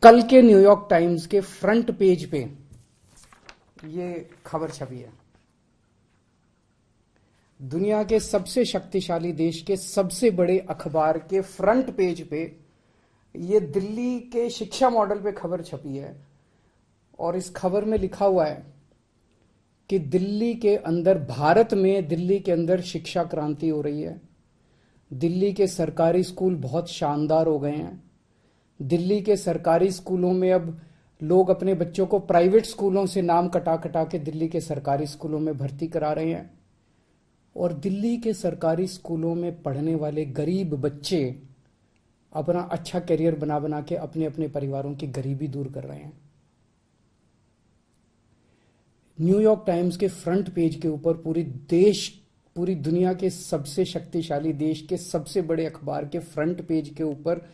कल के New York times के फ्रंट पेज पे ये खबर छपी है। दुनिया के सबसे शक्तिशाली देश के सबसे बड़े अखबार के फ्रंट पेज पे ये दिल्ली के शिक्षा मॉडल पे खबर छपी है और इस खबर में लिखा हुआ है कि दिल्ली के अंदर, भारत में दिल्ली के अंदर शिक्षा क्रांति हो रही है। दिल्ली के सरकारी स्कूल बहुत शानदार हो गए हैं। दिल्ली के सरकारी स्कूलों में अब लोग अपने बच्चों को प्राइवेट स्कूलों से नाम कटा कटा के दिल्ली के सरकारी स्कूलों में भर्ती करा रहे हैं और दिल्ली के सरकारी स्कूलों में पढ़ने वाले गरीब बच्चे अपना अच्छा करियर बना बना के अपने अपने परिवारों की गरीबी दूर कर रहे हैं। न्यूयॉर्क टाइम्स के फ्रंट पेज के ऊपर पूरी दुनिया के सबसे शक्तिशाली देश के सबसे बड़े अखबार के फ्रंट पेज के ऊपर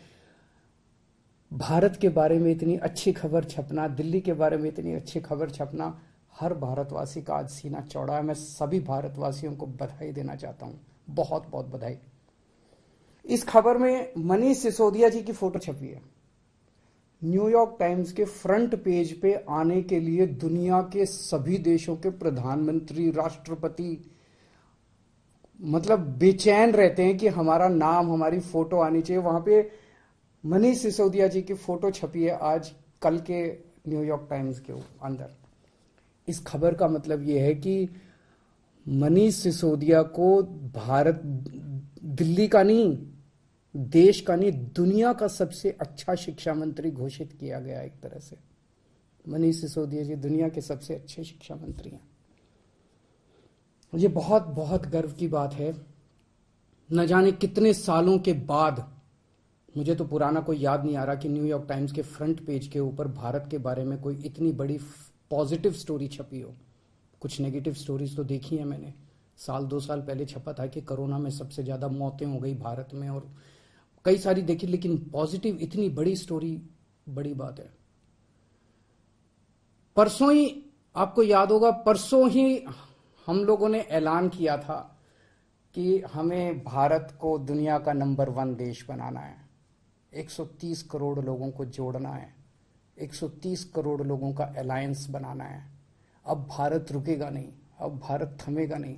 भारत के बारे में इतनी अच्छी खबर छपना, दिल्ली के बारे में इतनी अच्छी खबर छपना, हर भारतवासी का आज सीना चौड़ा है। मैं सभी भारतवासियों को बधाई देना चाहता हूं, बहुत बहुत बधाई। इस खबर में मनीष सिसोदिया जी की फोटो छपी है। न्यूयॉर्क टाइम्स के फ्रंट पेज पे आने के लिए दुनिया के सभी देशों के प्रधानमंत्री, राष्ट्रपति मतलब बेचैन रहते हैं कि हमारा नाम, हमारी फोटो आनी चाहिए। वहां पे मनीष सिसोदिया जी की फोटो छपी है आज कल के न्यूयॉर्क टाइम्स के अंदर। इस खबर का मतलब यह है कि मनीष सिसोदिया को भारत, दिल्ली का नहीं, देश का नहीं, दुनिया का सबसे अच्छा शिक्षा मंत्री घोषित किया गया। एक तरह से मनीष सिसोदिया जी दुनिया के सबसे अच्छे शिक्षा मंत्री हैं। ये बहुत बहुत गर्व की बात है। न जाने कितने सालों के बाद, मुझे तो पुराना कोई याद नहीं आ रहा कि न्यूयॉर्क टाइम्स के फ्रंट पेज के ऊपर भारत के बारे में कोई इतनी बड़ी पॉजिटिव स्टोरी छपी हो। कुछ नेगेटिव स्टोरीज तो देखी है मैंने। 1-2 साल पहले छपा था कि कोरोना में सबसे ज्यादा मौतें हो गई भारत में, और कई सारी देखी, लेकिन पॉजिटिव इतनी बड़ी स्टोरी बड़ी बात है। परसों ही, आपको याद होगा, परसों ही हम लोगों ने ऐलान किया था कि हमें भारत को दुनिया का नंबर 1 देश बनाना है। 130 करोड़ लोगों को जोड़ना है, 130 करोड़ लोगों का अलायंस बनाना है। अब भारत रुकेगा नहीं, अब भारत थमेगा नहीं।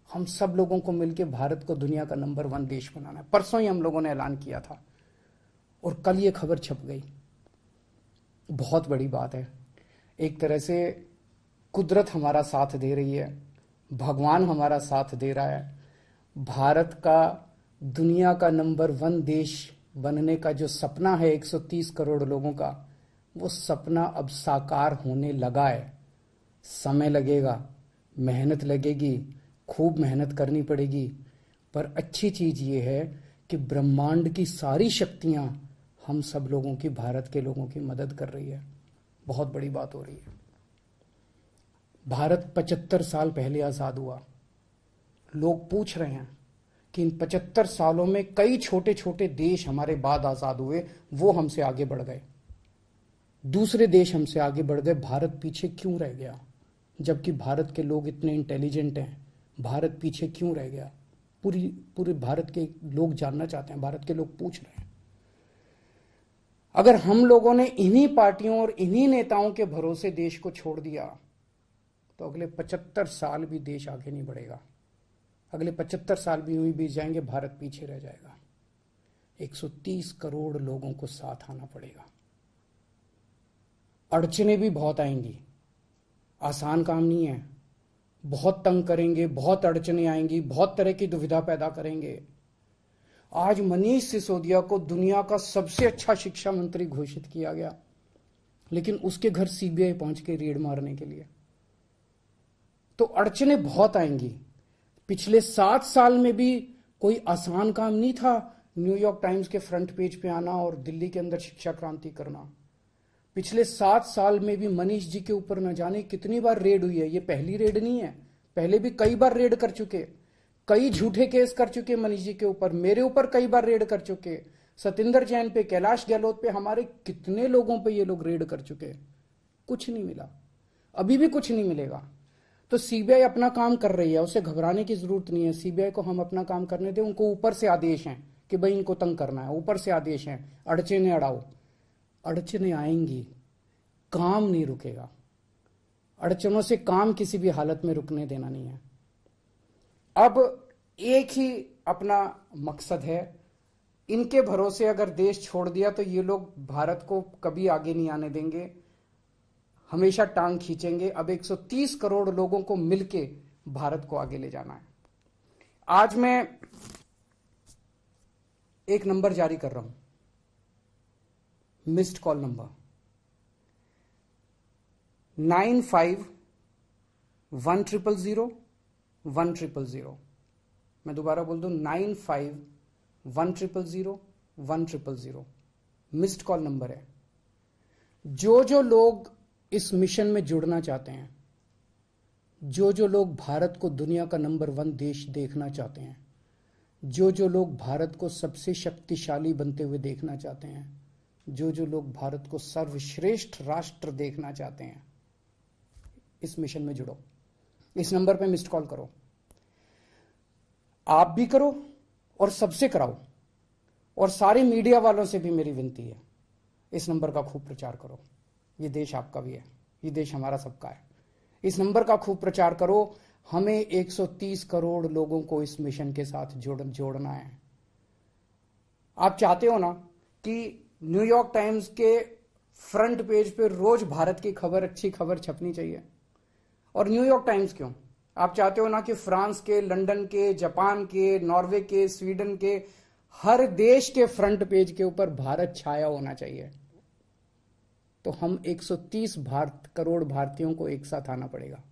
हम सब लोगों को मिलकर भारत को दुनिया का नंबर 1 देश बनाना है। परसों ही हम लोगों ने ऐलान किया था और कल ये खबर छप गई। बहुत बड़ी बात है। एक तरह से कुदरत हमारा साथ दे रही है, भगवान हमारा साथ दे रहा है। भारत का दुनिया का नंबर 1 देश बनने का जो सपना है 130 करोड़ लोगों का, वो सपना अब साकार होने लगा है। समय लगेगा, मेहनत लगेगी, खूब मेहनत करनी पड़ेगी, पर अच्छी चीज ये है कि ब्रह्मांड की सारी शक्तियां हम सब लोगों की, भारत के लोगों की मदद कर रही है। बहुत बड़ी बात हो रही है। भारत 75 साल पहले आजाद हुआ। लोग पूछ रहे हैं कि इन 75 सालों में कई छोटे छोटे देश हमारे बाद आजाद हुए, वो हमसे आगे बढ़ गए, दूसरे देश हमसे आगे बढ़ गए, भारत पीछे क्यों रह गया? जबकि भारत के लोग इतने इंटेलिजेंट हैं, भारत पीछे क्यों रह गया? पूरे भारत के लोग जानना चाहते हैं, भारत के लोग पूछ रहे हैं। अगर हम लोगों ने इन्हीं पार्टियों और इन्हीं नेताओं के भरोसे देश को छोड़ दिया तो अगले 75 साल भी देश आगे नहीं बढ़ेगा। अगले 75 साल भी यूं ही बीत जाएंगे, भारत पीछे रह जाएगा। 130 करोड़ लोगों को साथ आना पड़ेगा। अड़चने भी बहुत आएंगी, आसान काम नहीं है। बहुत तंग करेंगे, बहुत अड़चने आएंगी, बहुत तरह की दुविधा पैदा करेंगे। आज मनीष सिसोदिया को दुनिया का सबसे अच्छा शिक्षा मंत्री घोषित किया गया, लेकिन उसके घर सीबीआई पहुंच के रेड मारने के लिए। तो अड़चने बहुत आएंगी। पिछले 7 साल में भी कोई आसान काम नहीं था न्यूयॉर्क टाइम्स के फ्रंट पेज पे आना और दिल्ली के अंदर शिक्षा क्रांति करना। पिछले 7 साल में भी मनीष जी के ऊपर न जाने कितनी बार रेड हुई है। ये पहली रेड नहीं है, पहले भी कई बार रेड कर चुके, कई झूठे केस कर चुके मनीष जी के ऊपर, मेरे ऊपर कई बार रेड कर चुके, सतिंदर जैन पे, कैलाश गहलोत पे, हमारे कितने लोगों पे ये लोग रेड कर चुके। कुछ नहीं मिला, अभी भी कुछ नहीं मिलेगा। तो सीबीआई अपना काम कर रही है, उसे घबराने की जरूरत नहीं है। सीबीआई को हम अपना काम करने दें। उनको ऊपर से आदेश हैं कि भाई इनको तंग करना है, ऊपर से आदेश हैं, अड़चने अड़ाओ। अड़चने आएंगी, काम नहीं रुकेगा। अड़चनों से काम किसी भी हालत में रुकने देना नहीं है। अब एक ही अपना मकसद है, इनके भरोसे अगर देश छोड़ दिया तो ये लोग भारत को कभी आगे नहीं आने देंगे, हमेशा टांग खींचेंगे। अब 130 करोड़ लोगों को मिलके भारत को आगे ले जाना है। आज मैं एक नंबर जारी कर रहा हूं, मिस्ड कॉल नंबर 951001000100। मैं दोबारा बोल दूं, 951001000100 मिस्ड कॉल नंबर है। जो लोग इस मिशन में जुड़ना चाहते हैं, जो लोग भारत को दुनिया का नंबर 1 देश देखना चाहते हैं, जो लोग भारत को सबसे शक्तिशाली बनते हुए देखना चाहते हैं, जो लोग भारत को सर्वश्रेष्ठ राष्ट्र देखना चाहते हैं, इस मिशन में जुड़ो। इस नंबर पे मिस्ड कॉल करो, आप भी करो और सबसे कराओ। और सारे मीडिया वालों से भी मेरी विनती है, इस नंबर का खूब प्रचार करो। ये देश आपका भी है, ये देश हमारा सबका है। इस नंबर का खूब प्रचार करो। हमें 130 करोड़ लोगों को इस मिशन के साथ जोड़ना है। आप चाहते हो ना कि न्यूयॉर्क टाइम्स के फ्रंट पेज पे रोज भारत की खबर, अच्छी खबर छपनी चाहिए। और न्यूयॉर्क टाइम्स क्यों, आप चाहते हो ना कि फ्रांस के, लंदन के, जापान के, नॉर्वे के, स्वीडन के, हर देश के फ्रंट पेज के ऊपर भारत छाया होना चाहिए। तो हम 130 करोड़ भारतीयों को एक साथ आना पड़ेगा।